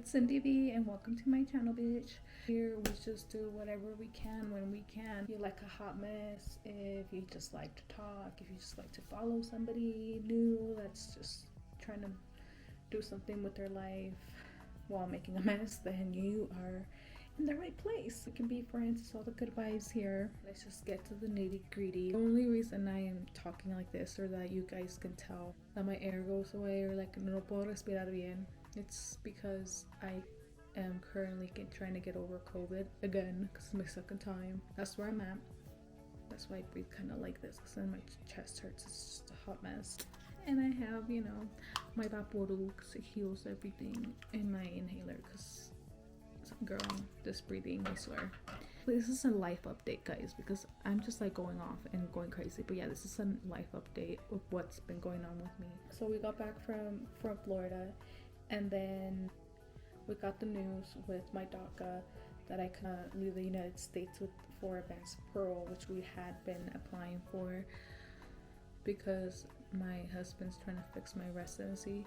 it's Cindy B and welcome to my channel, bitch. Here we just do whatever we can when we can. If you like a hot mess, if you just like to talk, if you just like to follow somebody new that's just trying to do something with their life while making a mess, then you are in the right place. We can be friends. It's all the good vibes here. Let's just get to the nitty gritty. The only reason I am talking like this, or that you guys can tell that my air goes away, or like no puedo respirar bien, it's because I am currently trying to get over COVID again, because it's my second time. That's where I'm at. That's why I breathe kind of like this, because then my chest hurts. It's just a hot mess. And I have, you know, my Vaporu, because it heals everything, and my inhaler, because girl, just breathing, I swear. This is a life update, guys, because I'm just like going off and going crazy. But yeah, this is a life update of what's been going on with me. So we got back from Florida, and then we got the news with my DACA that I could leave the United States for advanced parole, which we had been applying for because my husband's trying to fix my residency.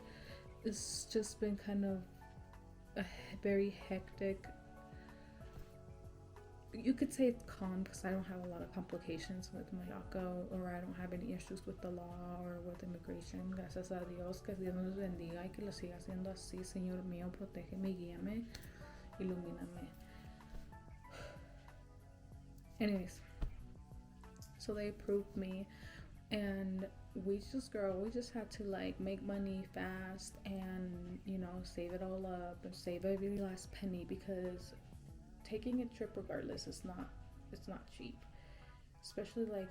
It's just been kind of a very hectic, you could say it's calm, because I don't have a lot of complications with my DACA, or I don't have any issues with the law or with immigration, gracias a Dios. Que Dios nos bendiga y que lo siga haciendo así. Señor mío, protégeme, guíame, ilumíname. Anyways, so they approved me, and we just had to like make money fast and, you know, save it all up and save every last penny, because taking a trip regardless it's not cheap, especially like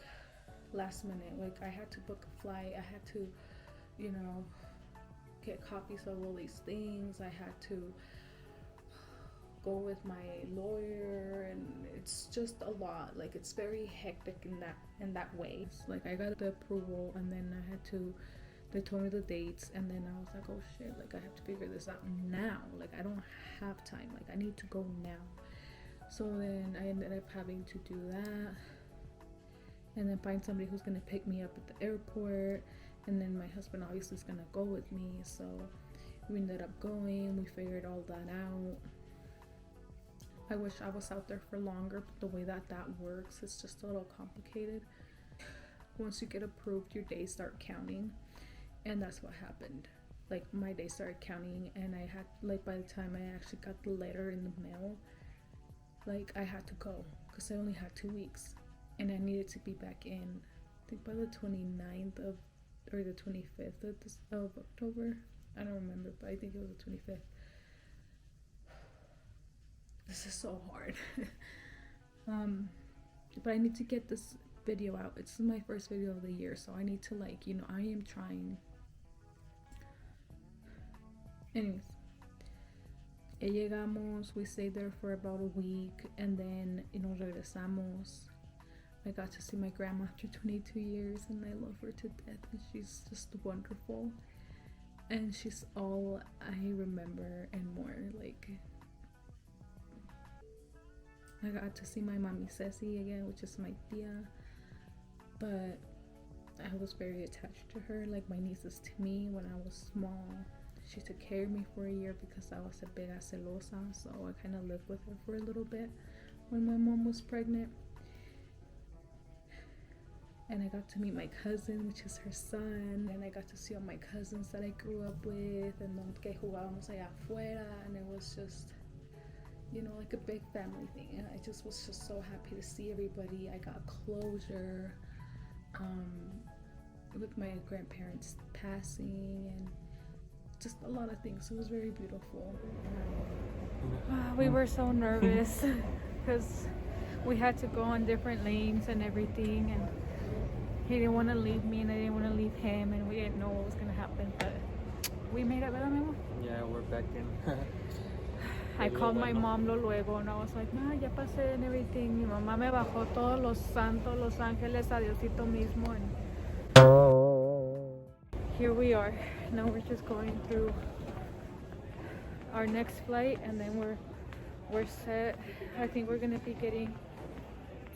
last minute. Like I had to book a flight, I had to, you know, get copies of all these things, I had to go with my lawyer, and it's just a lot. Like it's very hectic in that way. Like I got the approval, and then they told me the dates, and then I was like, oh shit, like I have to figure this out now. Like I don't have time, like I need to go now. So then I ended up having to do that, and then find somebody who's gonna pick me up at the airport, and then my husband obviously is gonna go with me. So we ended up going, we figured all that out. I wish I was out there for longer, but the way that works, it's just a little complicated. Once you get approved, your days start counting, and that's what happened. Like my days started counting, and I had, like, by the time I actually got the letter in the mail, like I had to go, because I only had 2 weeks, and I needed to be back in, I think by the 29th of, or the 25th of October. I don't remember, but I think it was the 25th. This is so hard. But I need to get this video out. It's my first video of the year, so I need to, like, you know, I am trying. Anyways, llegamos, we stayed there for about a week, and then, you know, regresamos. I got to see my grandma after 22 years, and I love her to death, and she's just wonderful, and she's all I remember and more. Like, I got to see my mommy Ceci again, which is my tia, but I was very attached to her, like my nieces to me when I was small. She took care of me for a year because I was a big celosa, so I kind of lived with her for a little bit when my mom was pregnant. And I got to meet my cousin, which is her son, and I got to see all my cousins that I grew up with, and que jugábamos allá afuera, and it was just, you know, like a big family thing, and I just was just so happy to see everybody. I got closure with my grandparents passing, and just a lot of things. It was very beautiful. We were so nervous because we had to go on different lanes and everything, and he didn't want to leave me and I didn't want to leave him, and we didn't know what was going to happen, but we made it, ¿verdad, mi amor? Yeah, we're back in. I called my mom luego, and I was like, ma, ya pasé and everything. Mi mamá me bajó todos los santos, los ángeles, a Diosito mismo, and here we are. Now we're just going through our next flight, and then we're set. I think we're gonna be getting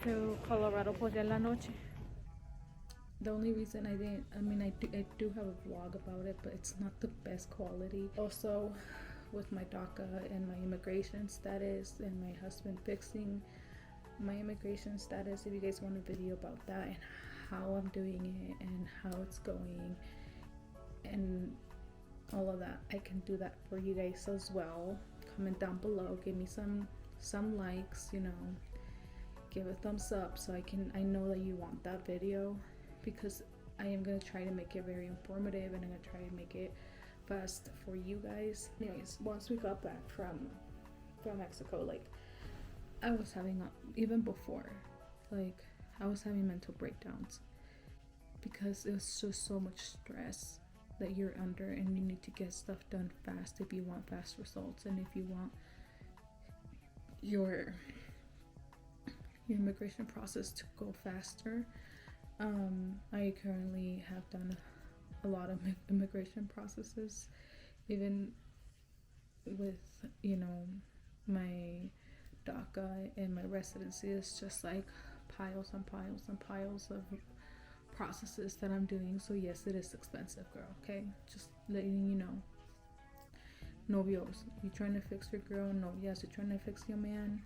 to Colorado por ya en la noche. The only reason I didn't, I do have a vlog about it, but it's not the best quality. Also, with my DACA and my immigration status, and my husband fixing my immigration status. If you guys want a video about that and how I'm doing it and how it's going and all of that, I can do that for you guys as well. Comment down below, give me some likes, you know, give a thumbs up so I know that you want that video, because I am gonna try to make it very informative, and I'm gonna try to make it fast for you guys. Anyways, once we got back from Mexico, like, I was having, even before, like, I was having mental breakdowns because it was just so much stress that you're under, and you need to get stuff done fast if you want fast results, and if you want your immigration process to go faster. I currently have done a lot of immigration processes, even with, you know, my DACA and my residency. Is just like piles and piles and piles of processes that I'm doing. So yes, it is expensive, girl, okay? Just letting you know. Novios, you trying to fix your girl? Novias, you trying to fix your man?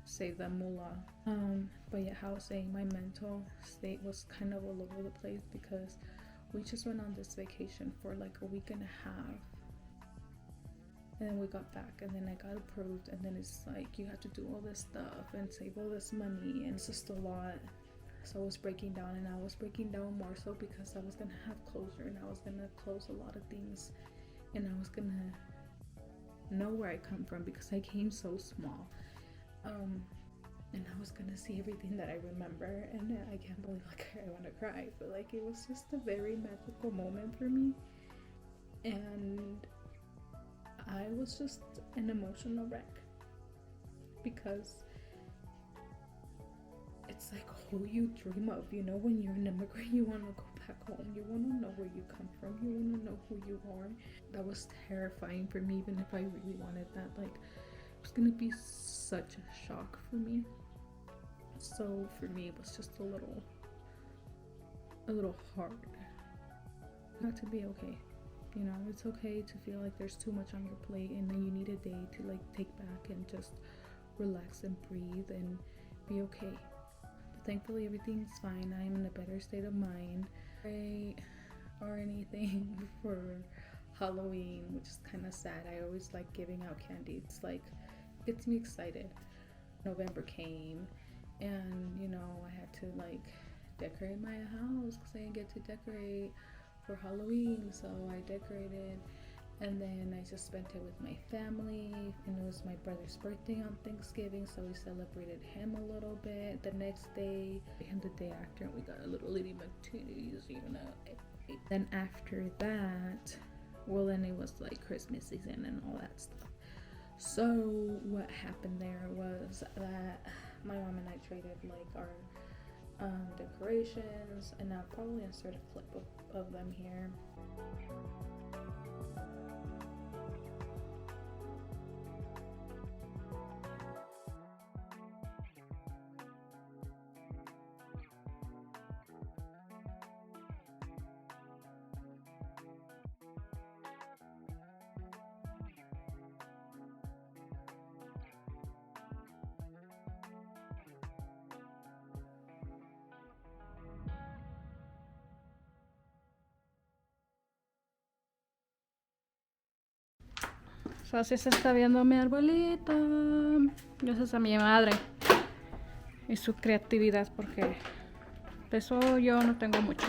Save that moolah. But yeah, how I was saying, my mental state was kind of all over the place because we just went on this vacation for like a week and a half, and then we got back, and then I got approved, and then it's like you have to do all this stuff and save all this money, and it's just a lot. So I was breaking down, and I was breaking down more so because I was gonna have closure, and I was gonna close a lot of things, and I was gonna know where I come from because I came so small. And I was gonna see everything that I remember, and I can't believe, like, I want to cry, but like, it was just a very magical moment for me, and I was just an emotional wreck because it's like who you dream of, you know. When you're an immigrant, you want to go back home, you want to know where you come from, you want to know who you are. That was terrifying for me, even if I really wanted that. Like, it was gonna be such a shock for me. So for me, it was just a little hard. Not to be okay, you know. It's okay to feel like there's too much on your plate, and then you need a day to like take back and just relax and breathe and be okay. But thankfully, everything's fine. I'm in a better state of mind. Or anything for Halloween, which is kind of sad. I always like giving out candy. It's like, gets me excited. November came, and you know, I had to like decorate my house because I didn't get to decorate for Halloween, so I decorated, and then I just spent it with my family, and it was my brother's birthday on Thanksgiving, so we celebrated him a little bit the next day, and the day after, and we got a little Lady McTitties, you know. Then after that, well, then it was like Christmas season and all that stuff. So what happened there was that my mom and I traded like our decorations, and I'll probably insert a clip of them here. So así se está viendo mi arbolito. Gracias a mi madre y su creatividad, porque de eso yo no tengo mucho.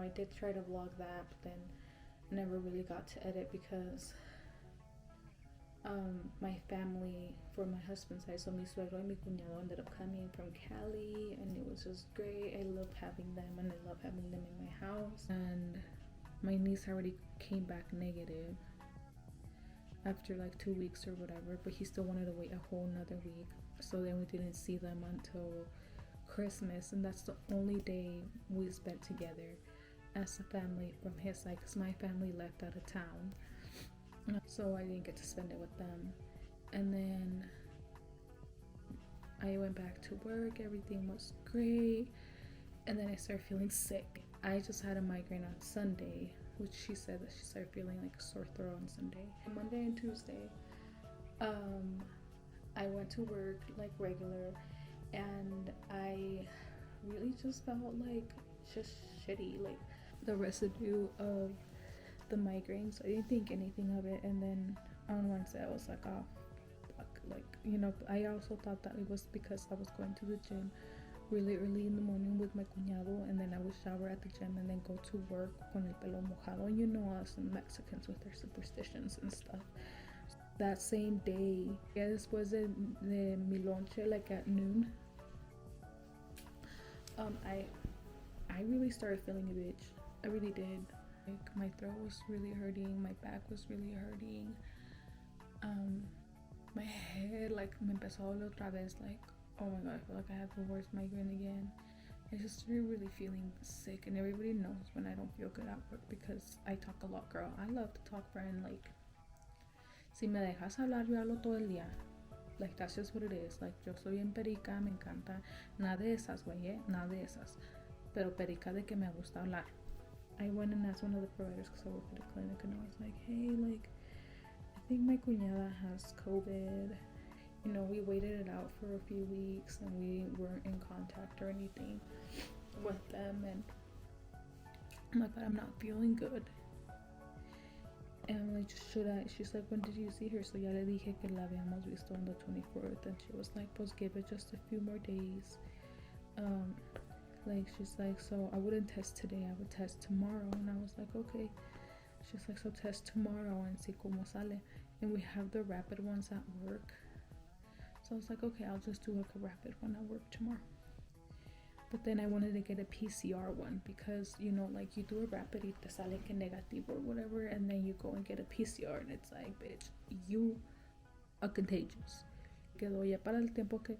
I did try to vlog that, but then never really got to edit because my family for my husband's side, so mi suegro and mi cuñado ended up coming from Cali, and it was just great. I love having them, and I love having them in my house. And my niece already came back negative after like 2 weeks or whatever, but he still wanted to wait a whole another week. So then we didn't see them until Christmas, and that's the only day we spent together as a family from his side, because my family left out of town, so I didn't get to spend it with them. And then I went back to work, everything was great, and then I started feeling sick. I just had a migraine on Sunday, which she said that she started feeling like a sore throat on Sunday. Monday and Tuesday, I went to work like regular, and I really just felt like just shitty, like the residue of the migraines. I didn't think anything of it, and then on Wednesday I was like, oh fuck, like, you know, I also thought that it was because I was going to the gym really early in the morning with my cuñado, and then I would shower at the gym and then go to work con el pelo mojado. You know us Mexicans with their superstitions and stuff. That same day, yeah, después de mi lonche, like at noon, I really started feeling a bitch. I really did. Like my throat was really hurting, my back was really hurting, my head, like me empezó a doler otra vez, like, oh my god, I feel like I have the worst migraine again. I just really feeling sick, and everybody knows when I don't feel good at work because I talk a lot, girl. I love to talk, friend. Like, si me dejas hablar, yo hablo todo el día. Like, that's just what it is. Like, yo soy bien perica, me encanta. Nada de esas, güey, nada de esas. Pero perica de que me gusta hablar. I went and asked one of the providers because I work at a clinic, and I was like, hey, like, I think my cuñada has COVID. You know, we waited it out for a few weeks, and we weren't in contact or anything with them, and I'm like, but I'm not feeling good. And I'm like, should I? She's like, when did you see her? So ya le dije que la habíamos visto on the 24th, and she was like, pues give it just a few more days. Like, she's like, so I wouldn't test today, I would test tomorrow. And I was like, okay. She's like, so test tomorrow and see como sale. And we have the rapid ones at work. So I was like, okay, I'll just do like a rapid one at work tomorrow. But then I wanted to get a PCR one because, you know, like you do a rapid y te sale que negativo or whatever, and then you go and get a PCR, and it's like, bitch, you are contagious. Quedó ya para el tiempo que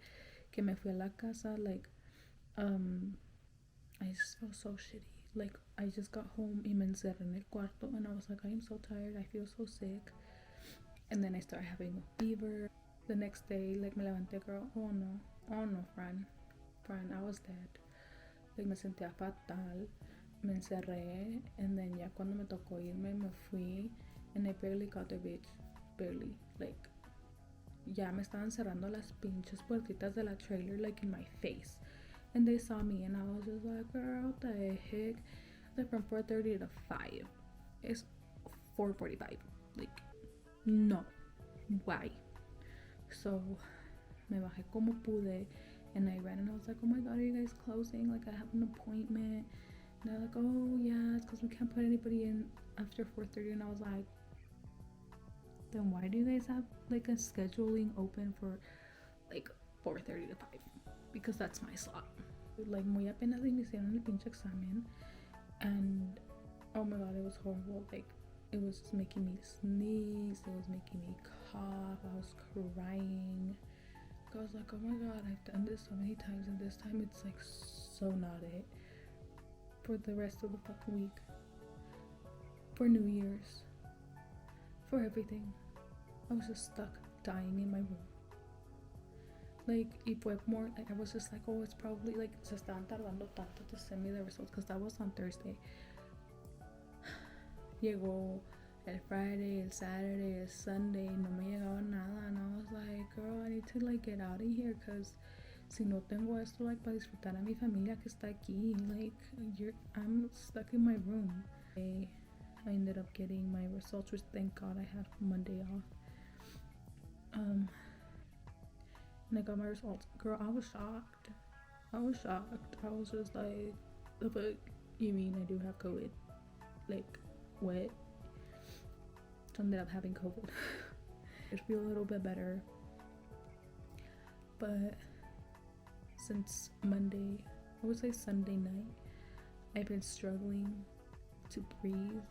me fui a la casa, like, I just felt so shitty. Like, I just got home y me encerré en el cuarto, and I was like, I am so tired, I feel so sick. And then I started having a fever. The next day, like, me levanté, girl, oh no, Fran, I was dead. Like, me sentía fatal, me encerré, and then ya cuando me tocó irme, me fui, and I barely got the bitch, barely. Like, ya me estaban cerrando las pinches puertitas de la trailer, like, in my face. And they saw me, and I was just like, girl, what the heck? Like, from 4:30 to 5. It's 4:45. Like, no. Why? So, me bajé como pude, and I ran, and I was like, oh my god, are you guys closing? Like, I have an appointment. And they're like, oh yeah, it's because we can't put anybody in after 4:30. And I was like, then why do you guys have like a scheduling open for like 4:30 to 5? Because that's my slot. Like, muy apenas iniciaron el pinche examen, and oh my god, it was horrible. Like, it was just making me sneeze, it was making me cough, I was crying. I was like, oh my god, I've done this so many times, and this time it's like so not it. For the rest of the fucking week, for New Year's, for everything, I was just stuck dying in my room. Like, y fue more, like, I was just like, oh, it's probably, like, se estaban tardando tanto to send me the results, because that was on Thursday. Llegó el Friday, el Saturday, el Sunday, no me llegaba nada, and I was like, girl, I need to, like, get out of here, because si no tengo esto, like, para disfrutar a mi familia que está aquí, like, I'm stuck in my room. I ended up getting my results, which thank God I had Monday off. And I got my results. Girl, I was shocked. I was just like, the fuck, You mean I do have COVID? Like, what? So I ended up having COVID. I feel a little bit better. But since Monday, I would say Sunday night, I've been struggling to breathe.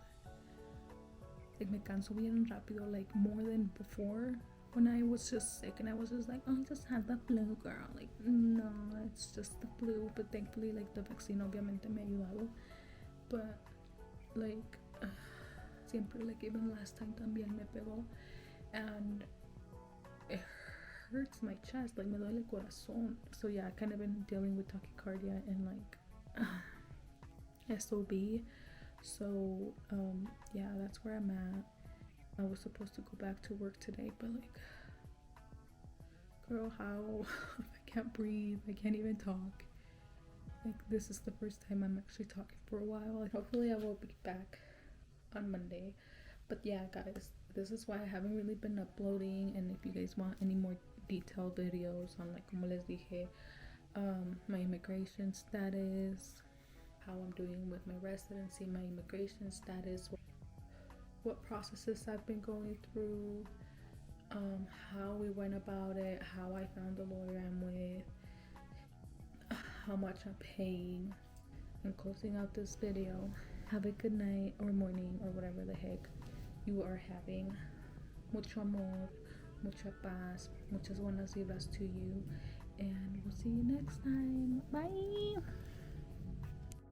Like, me canso bien rápido, like more than before when I was just sick and I was just like, oh, I just had the flu, girl. Like, no, it's just the flu. But thankfully, like, the vaccine obviamente me ha ayudado. But, like, siempre, like, even last time también me pegó. And it hurts my chest, like, me duele el corazón. So, yeah, I kind of been dealing with tachycardia and, like, SOB. So, yeah, that's where I'm at. I was supposed to go back to work today, but, like, girl, how? I can't breathe. I can't even talk. Like, this is the first time I'm actually talking for a while. Like, hopefully I will be back on Monday. But yeah, guys, this is why I haven't really been uploading. And if you guys want any more detailed videos on, like, como les dije, my immigration status, how I'm doing with my residency, my immigration status, what processes I've been going through, how we went about it, how I found the lawyer I'm with, how much I'm paying. I'm closing out this video. Have a good night or morning or whatever the heck you are having. Mucho amor, mucha paz, muchas buenas vibras to you, and we'll see you next time. Bye.